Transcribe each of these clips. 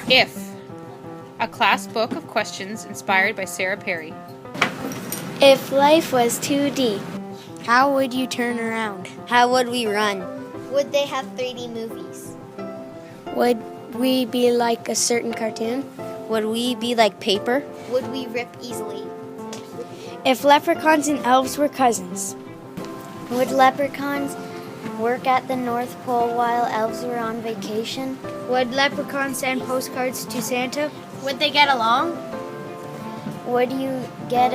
If. A class book of questions inspired by Sarah Perry. If life was 2D, how would you turn around? How would we run? Would they have 3D movies? Would we be like a certain cartoon? Would we be like paper? Would we rip easily? If leprechauns and elves were cousins, Would leprechauns work at the North Pole while elves were on vacation? would leprechauns send postcards to Santa? Would they get along? Would you get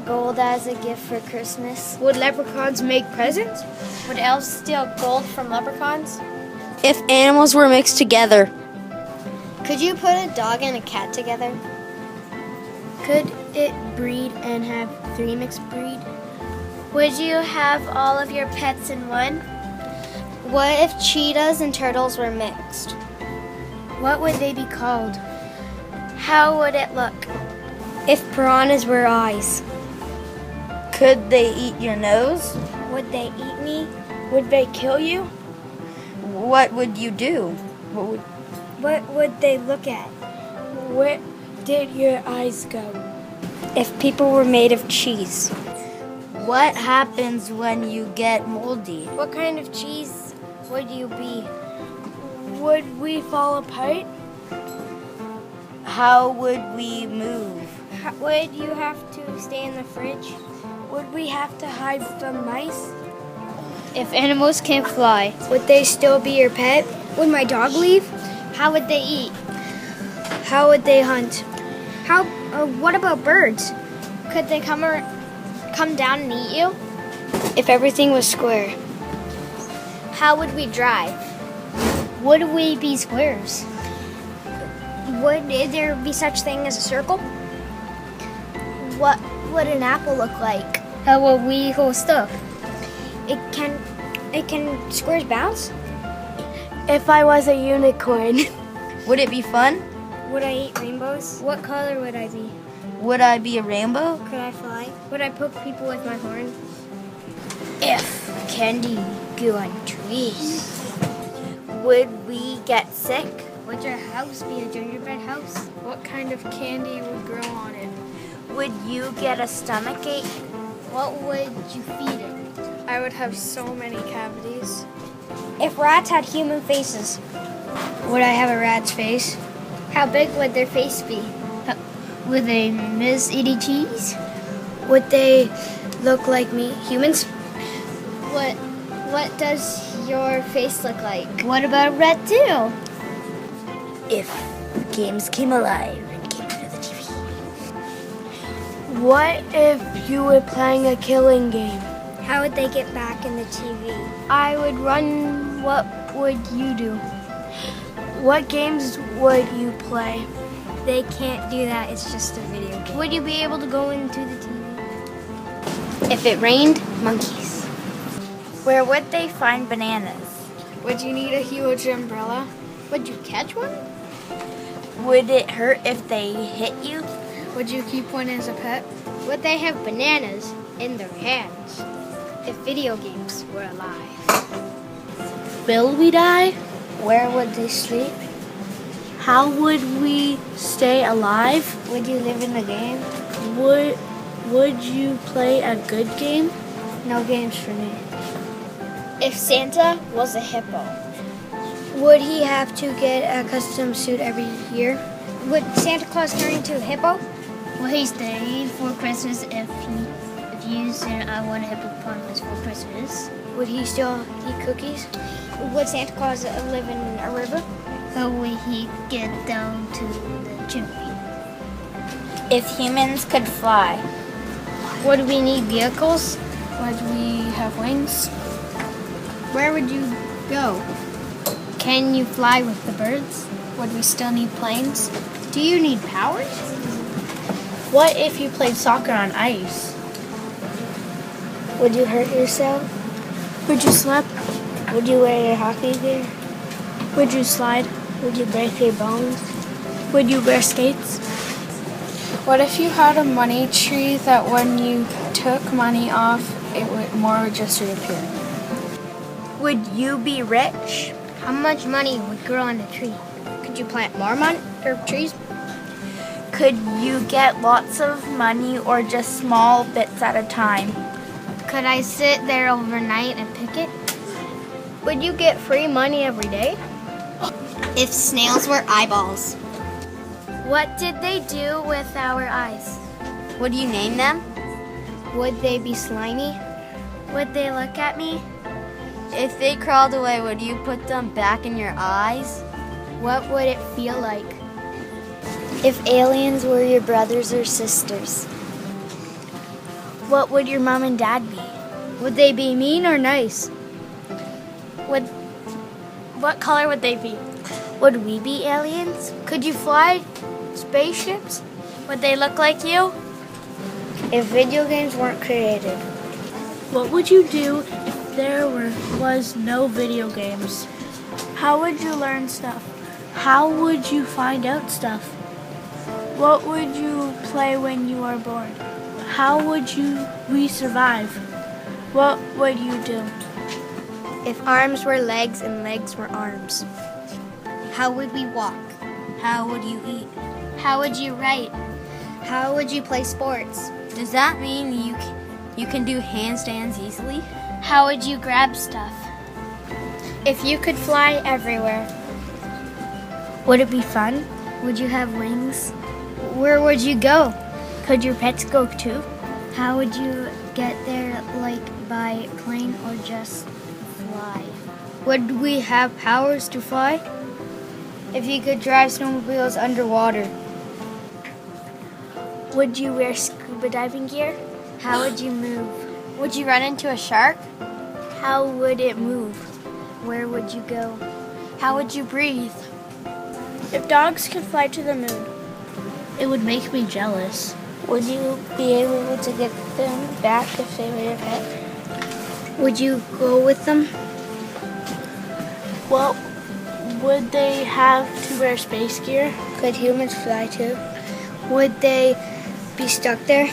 gold as a gift for Christmas? Would leprechauns make presents? Would elves steal gold from leprechauns? If animals were mixed together, Could you put a dog and a cat together? Could it breed and have 3 mixed breed? Would you have all of your pets in one? What if cheetahs and turtles were mixed? What would they be called? How would it look? If piranhas were eyes, could they eat your nose? would they eat me? Would they kill you? What would you do? What would they look at? Where did your eyes go? If people were made of cheese, What happens when you get moldy? what kind of cheese would you be? Would we fall apart? How would we move? Would you have to stay in the fridge? Would we have to hide from mice? If animals can't fly, Would they still be your pet? Would my dog leave? how would they eat? How would they hunt? What about birds? Could they come down and eat you? If everything was square, How would we drive? Would we be squares? would there be such thing as a circle? What would an apple look like? How will we hold stuff? It can squares bounce? If I was a unicorn, Would it be fun? would I eat rainbows? What color would I be? Would I be a rainbow? Could I fly? Would I poke people with my horn? If candy grew on trees, Would we get sick? Would your house be a gingerbread house? What kind of candy would grow on it? Would you get a stomach ache? what would you feed it? I would have so many cavities. If rats had human faces, would I have a rat's face? How big would their face be? Would they miss eating cheese? Would they look like me, humans? What does your face look like? What about a rat too? If games came alive and came to the TV. What if you were playing a killing game? How would they get back in the TV? I would run. What would you do? What games would you play? They can't do that. It's just a video game. Would you be able to go into the TV? If it rained, monkeys. Where would they find bananas? Would you need a huge umbrella? Would you catch one? Would it hurt if they hit you? Would you keep one as a pet? Would they have bananas in their hands? If video games were alive. Will we die? Where would they sleep? How would we stay alive? Would you live in the game? Would you play a good game? No games for me. If Santa was a hippo, Would he have to get a custom suit every year? would Santa Claus turn into a hippo? Will he stay for Christmas if you said I want a hippopotamus for Christmas? Would he still eat cookies? Would Santa Claus live in a river? Or would he get down to the chimney? If humans could fly, Would we need vehicles? Would we have wings? Where would you go? Can you fly with the birds? Would we still need planes? Do you need powers? what if you played soccer on ice? Would you hurt yourself? Would you slip? Would you wear your hockey gear? Would you slide? Would you break your bones? Would you wear skates? What if you had a money tree that when you took money off, more would just reappear? Would you be rich? How much money would grow on a tree? Could you plant more trees? Could you get lots of money or just small bits at a time? Could I sit there overnight and pick it? Would you get free money every day? If snails were eyeballs, What did they do with our eyes? would you name them? Would they be slimy? Would they look at me? If they crawled away, would you put them back in your eyes? What would it feel like? If aliens were your brothers or sisters, What would your mom and dad be? Would they be mean or nice? What color would they be? would we be aliens? Could you fly spaceships? Would they look like you? If video games weren't created, What would you do if there was no video games? How would you learn stuff? How would you find out stuff? What would you play when you are bored? How would we survive? What would you do? If arms were legs and legs were arms. How would we walk? How would you eat? How would you write? How would you play sports? Does that mean you can do handstands easily? How would you grab stuff? If you could fly everywhere, would it be fun? would you have wings? Where would you go? Could your pets go too? How would you get there, like by plane or just fly? Would we have powers to fly? If you could drive snowmobiles underwater, Would you wear scuba diving gear? how would you move? Would you run into a shark? How would it move? Where would you go? How would you breathe? If dogs could fly to the moon, it would make me jealous. Would you be able to get them back if they were your pet? Would you go with them? Well, would they have to wear space gear? Could humans fly too? Would they be stuck there?